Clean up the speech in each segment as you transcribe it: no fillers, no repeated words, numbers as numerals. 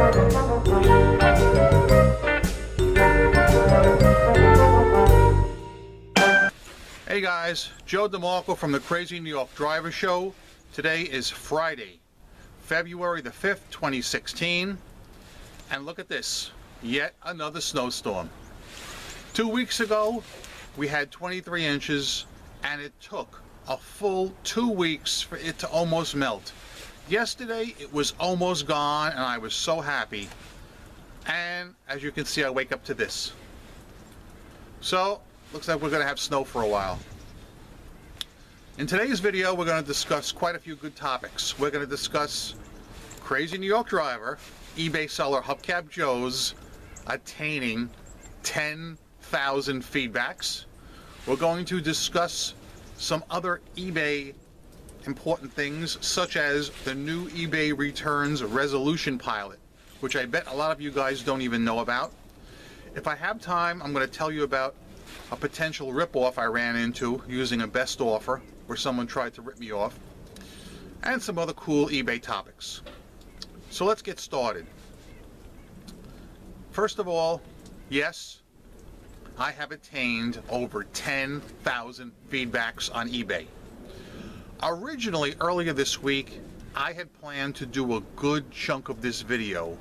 Hey guys, Joe DeMarco from the Crazy New York Driver Show. Today is Friday, February the 5th, 2016. And look at this, yet another snowstorm. 2 weeks ago, we had 23 inches, and it took a full 2 weeks for it to almost melt. Yesterday, it was almost gone, and I was so happy. And as you can see, I wake up to this. So, looks like we're going to have snow for a while. In today's video, we're going to discuss quite a few good topics. We're going to discuss Crazy New York Driver, eBay seller Hubcap Joe's attaining 10,000 feedbacks. We're going to discuss some other eBay important things, such as the new eBay returns resolution pilot, which I bet a lot of you guys don't even know about. If I have time, I'm going to tell you about a potential rip-off I ran into using a best offer where someone tried to rip me off, and some other cool eBay topics. So let's get started. First of all, yes, I have attained over 10,000 feedbacks on eBay. Originally, earlier this week, I had planned to do a good chunk of this video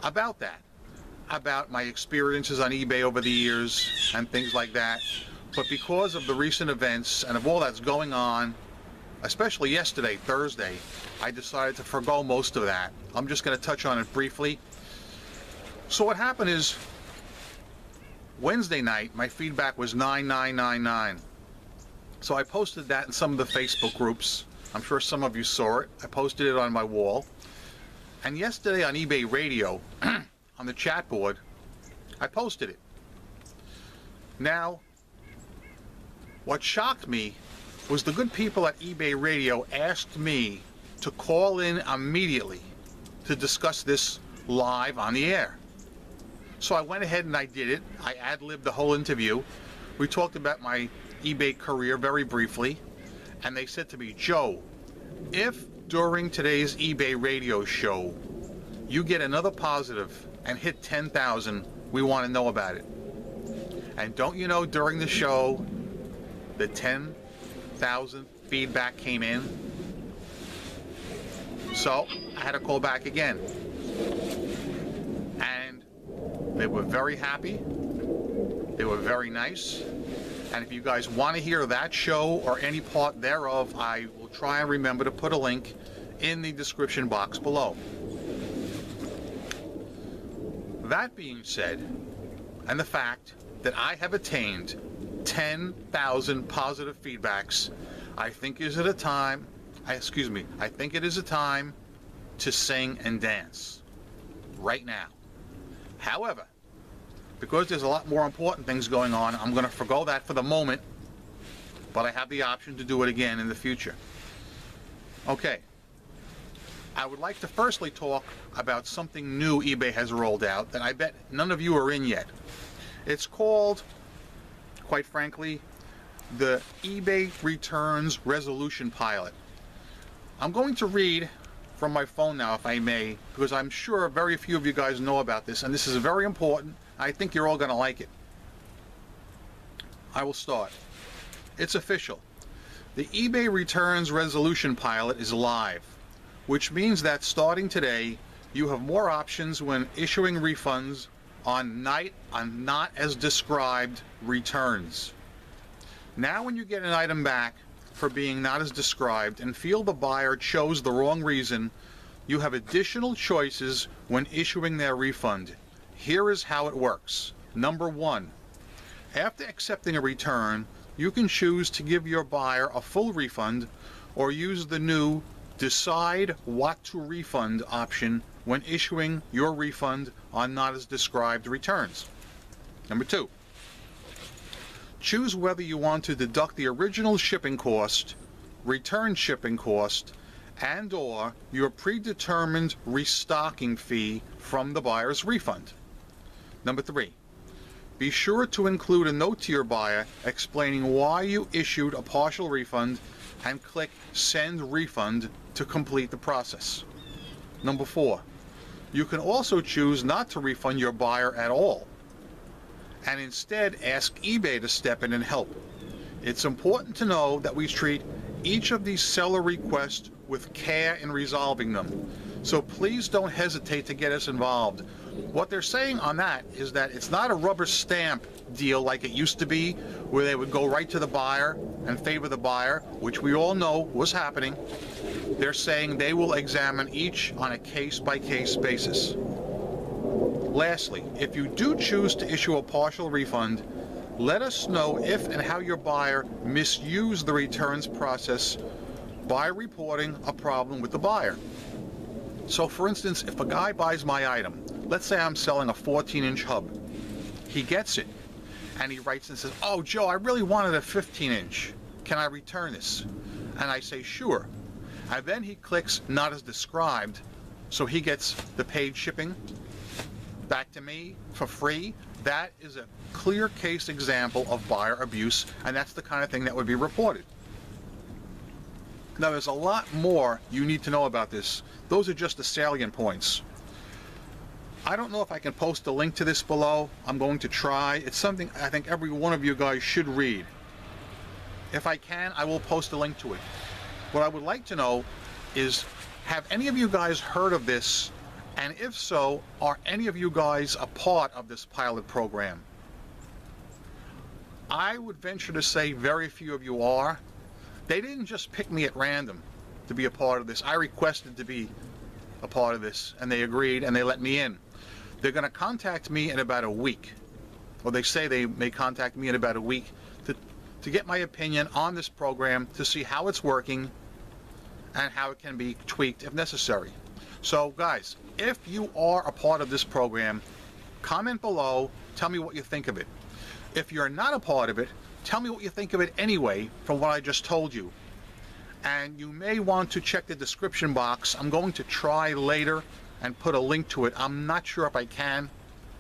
about that, about my experiences on eBay over the years and things like that. But because of the recent events and of all that's going on, especially yesterday, Thursday, I decided to forgo most of that. I'm just going to touch on it briefly. So what happened is, Wednesday night, my feedback was 9999. So I posted that in some of the Facebook groups. I'm sure some of you saw it. I posted it on my wall. And yesterday on eBay Radio, on the chat board, I posted it. Now, what shocked me was the good people at eBay Radio asked me to call in immediately to discuss this live on the air. So I went ahead and I did it. I ad-libbed the whole interview. We talked about my eBay career very briefly, and they said to me, Joe, if during today's eBay Radio show you get another positive and hit 10,000, we want to know about it. And don't you know, during the show, the 10,000 feedback came in? So I had to call back again. And they were very happy. They were very nice. And if you guys want to hear that show or any part thereof, I will try and remember to put a link in the description box below. That being said, and the fact that I have attained 10,000 positive feedbacks, I think is a time to sing and dance right now. However, because there's a lot more important things going on, I'm going to forgo that for the moment, but I have the option to do it again in the future. Okay. I would like to firstly talk about something new eBay has rolled out that I bet none of you are in yet. It's called, quite frankly, the eBay Returns Resolution Pilot. I'm going to read from my phone now, if I may, because I'm sure very few of you guys know about this, and this is very important. I think you're all going to like it. I will start. It's official. The eBay Returns Resolution Pilot is live, which means that starting today, you have more options when issuing refunds on not as described returns. Now when you get an item back for being not as described and feel the buyer chose the wrong reason, you have additional choices when issuing their refund. Here is how it works. Number 1, after accepting a return, you can choose to give your buyer a full refund or use the new Decide What to Refund option when issuing your refund on not as described returns. Number 2, choose whether you want to deduct the original shipping cost, return shipping cost, and/or your predetermined restocking fee from the buyer's refund. Number 3, be sure to include a note to your buyer explaining why you issued a partial refund and click Send Refund to complete the process. Number 4, You can also choose not to refund your buyer at all, and instead ask eBay to step in and help. It's important to know that we treat each of these seller requests with care in resolving them. So please don't hesitate to get us involved. What they're saying on that is that it's not a rubber stamp deal like it used to be, where they would go right to the buyer and favor the buyer, which we all know was happening. They're saying they will examine each on a case-by-case basis. Lastly, if you do choose to issue a partial refund, let us know if and how your buyer misused the returns process by reporting a problem with the buyer. So for instance, if a guy buys my item, let's say I'm selling a 14-inch hub, he gets it and he writes and says, "Oh Joe, I really wanted a 15-inch. Can I return this?" And I say, "Sure." And then he clicks not as described, so he gets the paid shipping back to me for free. That is a clear case example of buyer abuse, and that's the kind of thing that would be reported. Now, there's a lot more you need to know about this. Those are just the salient points. I don't know if I can post a link to this below. I'm going to try. It's something I think every one of you guys should read. If I can, I will post a link to it. What I would like to know is, have any of you guys heard of this? And if so, are any of you guys a part of this pilot program? I would venture to say very few of you are. They didn't just pick me at random to be a part of this. I requested to be a part of this, and they agreed, and they let me in. They're going to contact me in about a week. Or they say they may contact me in about a week to get my opinion on this program, to see how it's working and how it can be tweaked if necessary. So guys, if you are a part of this program, comment below, tell me what you think of it. If you're not a part of it, tell me what you think of it anyway from what I just told you. And you may want to check the description box. I'm going to try later and put a link to it. I'm not sure if I can.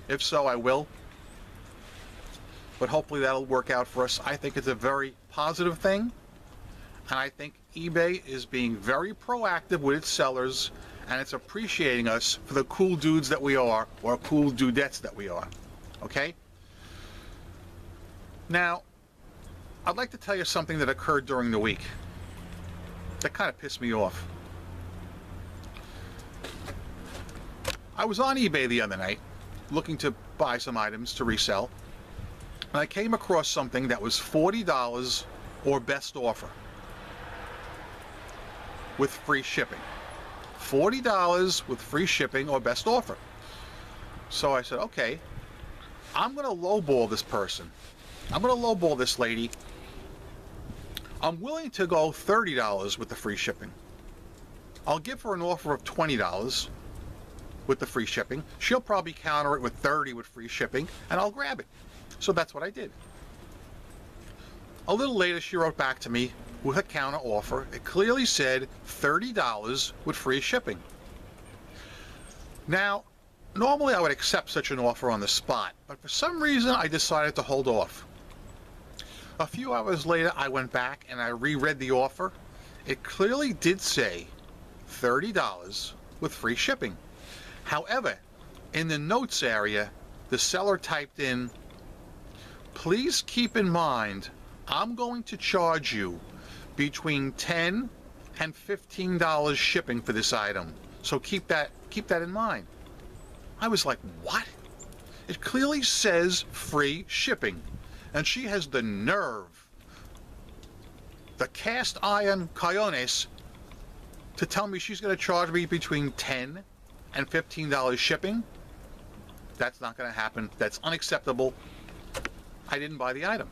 If so, I will. But hopefully that'll work out for us. I think it's a very positive thing. And I think eBay is being very proactive with its sellers, and it's appreciating us for the cool dudes that we are, or cool dudettes that we are. Okay? Now, I'd like to tell you something that occurred during the week that kind of pissed me off. I was on eBay the other night looking to buy some items to resell, and I came across something that was $40 or best offer with free shipping. $40 with free shipping or best offer. So I said, okay, I'm going to lowball this person. I'm going to lowball this lady. I'm willing to go $30 with the free shipping. I'll give her an offer of $20 with the free shipping. She'll probably counter it with $30 with free shipping, and I'll grab it. So that's what I did. A little later, she wrote back to me with a counter offer. It clearly said $30 with free shipping. Now, normally I would accept such an offer on the spot, but for some reason I decided to hold off. A few hours later, I went back and I reread the offer. It clearly did say $30 with free shipping. However, in the notes area, the seller typed in, "Please keep in mind, I'm going to charge you between $10 and $15 shipping for this item. So keep that in mind." I was like, what? It clearly says free shipping. And she has the nerve, the cast iron cojones, to tell me she's going to charge me between $10 and $15 shipping. That's not going to happen. That's unacceptable. I didn't buy the item.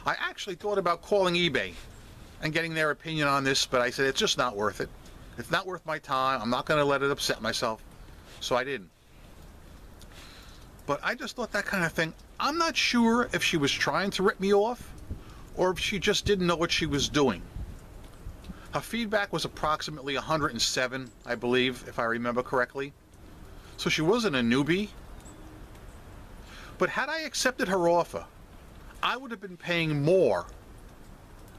I actually thought about calling eBay and getting their opinion on this, but I said it's just not worth it. It's not worth my time. I'm not going to let it upset myself. So I didn't. But I just thought that kind of thing. I'm not sure if she was trying to rip me off or if she just didn't know what she was doing. Her feedback was approximately 107, I believe, if I remember correctly. So she wasn't a newbie. But had I accepted her offer, I would have been paying more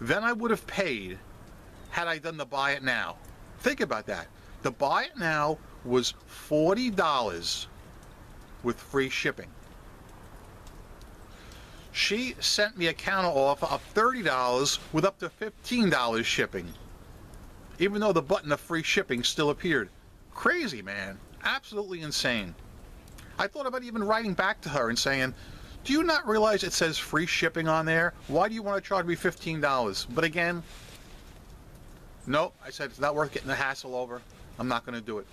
than I would have paid had I done the buy it now. Think about that. To buy it now was $40 with free shipping. She sent me a counter offer of $30 with up to $15 shipping, even though the button of free shipping still appeared. Crazy, man. Absolutely insane. I thought about even writing back to her and saying, do you not realize it says free shipping on there? Why do you want to charge me $15? But again, nope. I said it's not worth getting the hassle over. I'm not going to do it.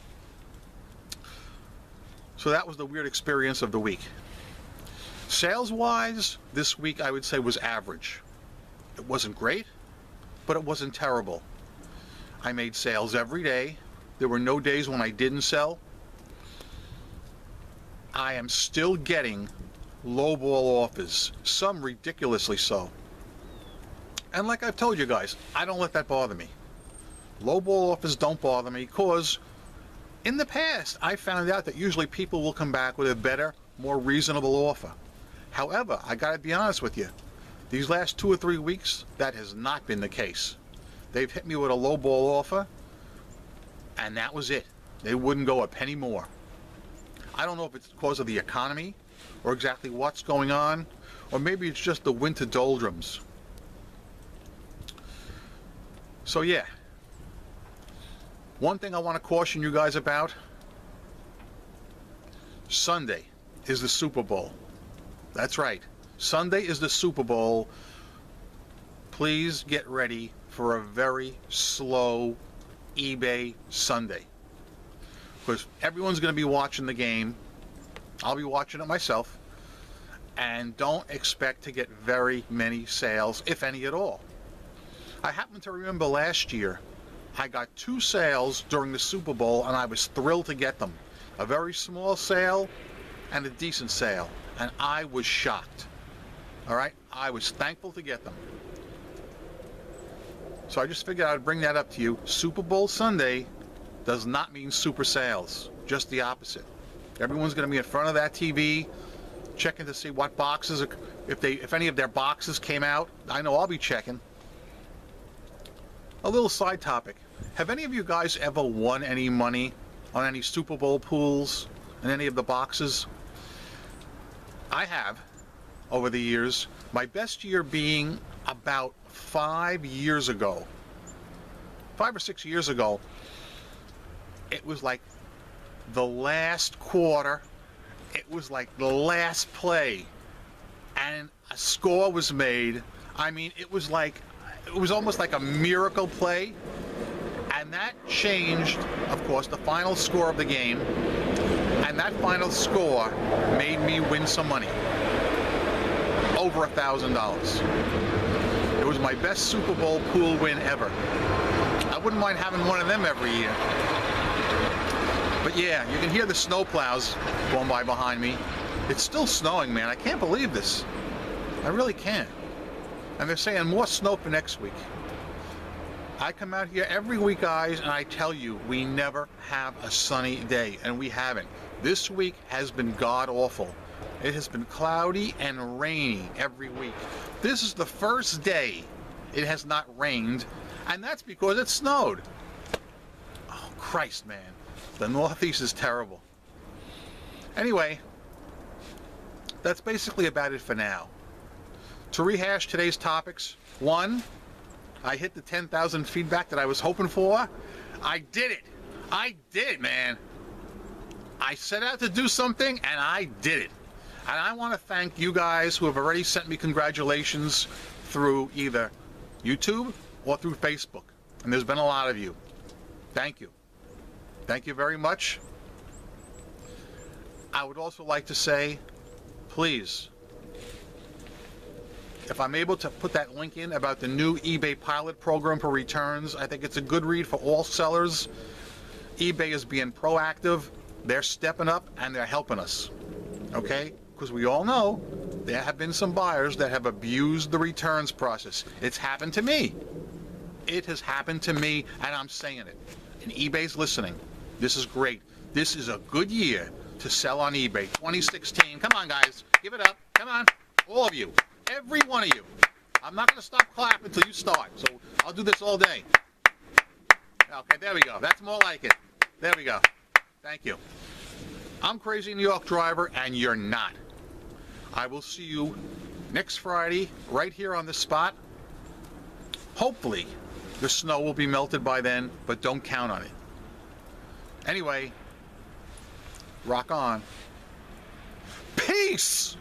So that was the weird experience of the week. Sales-wise, this week I would say was average. It wasn't great, but it wasn't terrible. I made sales every day. There were no days when I didn't sell. I am still getting lowball offers, some ridiculously so. And like I've told you guys, I don't let that bother me. Lowball offers don't bother me because in the past I found out that usually people will come back with a better, more reasonable offer. However, I gotta be honest with you, these last 2 or 3 weeks, that has not been the case. They've hit me with a lowball offer, and that was it. They wouldn't go a penny more. I don't know if it's because of the economy, or exactly what's going on, or maybe it's just the winter doldrums. So yeah, one thing I want to caution you guys about, Sunday is the Super Bowl. That's right. Sunday is the Super Bowl. Please get ready for a very slow eBay Sunday. Because everyone's going to be watching the game. I'll be watching it myself. And don't expect to get very many sales, if any at all. I happen to remember last year, I got 2 sales during the Super Bowl, and I was thrilled to get them. A very small sale and a decent sale. And I was shocked. All right? I was thankful to get them. So I just figured I'd bring that up to you. Super Bowl Sunday does not mean super sales. Just the opposite. Everyone's going to be in front of that TV, checking to see what boxes, if any of their boxes came out. I know I'll be checking. A little side topic. Have any of you guys ever won any money on any Super Bowl pools in any of the boxes? I have, over the years. My best year being about 5 years ago. 5 or 6 years ago. It was like the last quarter. It was like the last play. And a score was made. I mean, it was almost like a miracle play. And that changed, of course, the final score of the game. And that final score made me win some money. Over $1,000. It was my best Super Bowl pool win ever. I wouldn't mind having one of them every year. But yeah, you can hear the snow plows going by behind me. It's still snowing, man. I can't believe this. I really can't. And they're saying more snow for next week. I come out here every week, guys, and I tell you, we never have a sunny day, and we haven't. This week has been god-awful. It has been cloudy and rainy every week. This is the first day it has not rained, and that's because it snowed. Oh, Christ, man. The Northeast is terrible. Anyway, that's basically about it for now. To rehash today's topics, 1, I hit the 10,000 feedback that I was hoping for. I did it. I did it, man. I set out to do something, and I did it. And I want to thank you guys who have already sent me congratulations through either YouTube or through Facebook. And there's been a lot of you. Thank you. Thank you very much. I would also like to say, please, if I'm able to put that link in about the new eBay pilot program for returns, I think it's a good read for all sellers. eBay is being proactive. They're stepping up and they're helping us. Okay? Because we all know there have been some buyers that have abused the returns process. It's happened to me. It has happened to me, and I'm saying it. And eBay's listening. This is great. This is a good year to sell on eBay. 2016. Come on, guys. Give it up. Come on. All of you. Every one of you. I'm not going to stop clapping until you start. So I'll do this all day. Okay, there we go. That's more like it. There we go. Thank you. I'm Crazy New York Driver, and you're not. I will see you next Friday right here on the spot. Hopefully, the snow will be melted by then, but don't count on it. Anyway, rock on. Peace!